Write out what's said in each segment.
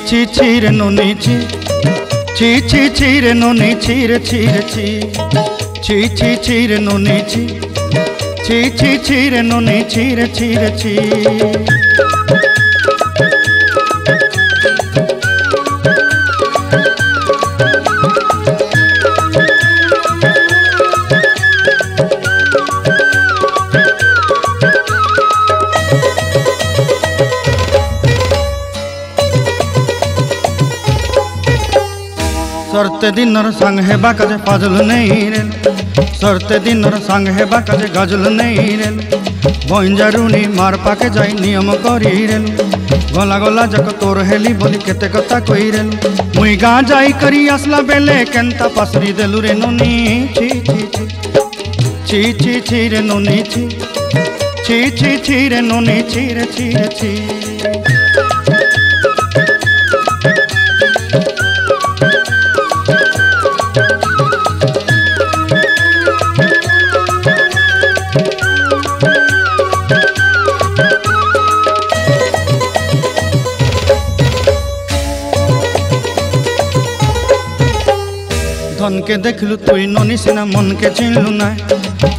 ची ची रे नोनी ची ची रे नोनी ची रे ची रे ची रे नोनी ची ची रे नोनी ची रे ची। सरते दिनर संग हेबा काजे फाजल नहीं रेल सरते दिनर संग हेबा काजे गजल नहीं रेल बंजारुनी मार पाके जाई नियम करी रेल गला गला जक तोर हेली बोली केते कथा कही रेल मुई गाँ जाई करी आसला बेले केंता पासरी देलु रे नोनी ची ची रे नोनी ची रे नोनी ची रे। धन के देखलु तुई नोनी सिना मन के चिन्हलु नाय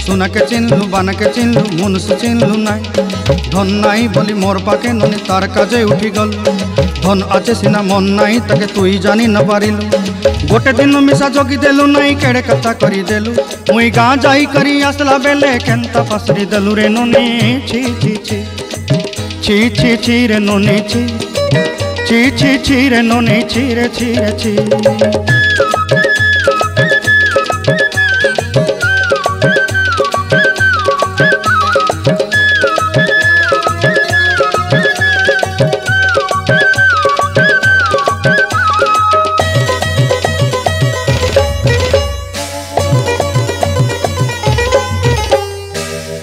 सोना के चिन्हलु बाना के चिन्हलु मनुष्य चिन्हलु नाय धन नाई बोली मोर पाके नोनी तार काजे उठी गल धन आचे सिना मन नाई ताके तुई जानी न पारिलु गोटे दिन मिसा जोगी देलु नाई केड़े कथा करी देलु मुई गाँ जाई करी आसला बेले केंता पासरी देलु रे नोनी ची रे नोनी ची रे नोनी ची रे।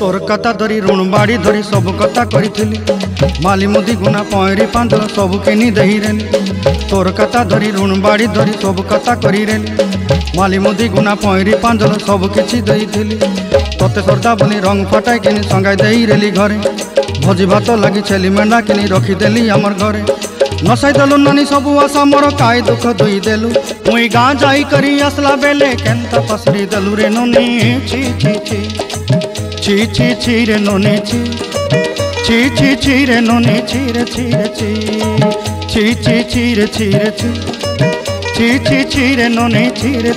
तोर कथा धरी ऋण बाड़ी धरी सब कथा करी माली मुदी गुना पहरी पांदल सब किनी दही रेली तोर कथा धरी ऋण बाड़ी धरी सब कथा करी रेली माली मुदी गुना पहरी पांदल सब किछि दही थिली तोते सरदा बनी रंग फटाई किनी संगाई दही रेली घरे भोजी भात लगी छेली मेंढा किनी रखी देली हमर घरे नसाई देलु नानी सबु आशा मोर काई दुख दुई देलु मुई गाँ जाई करी आसला बेले केंता पसरी देलु रे नोनी ची रे नोनी ची रे नोनी ची रे ची रे नोनी ची रे।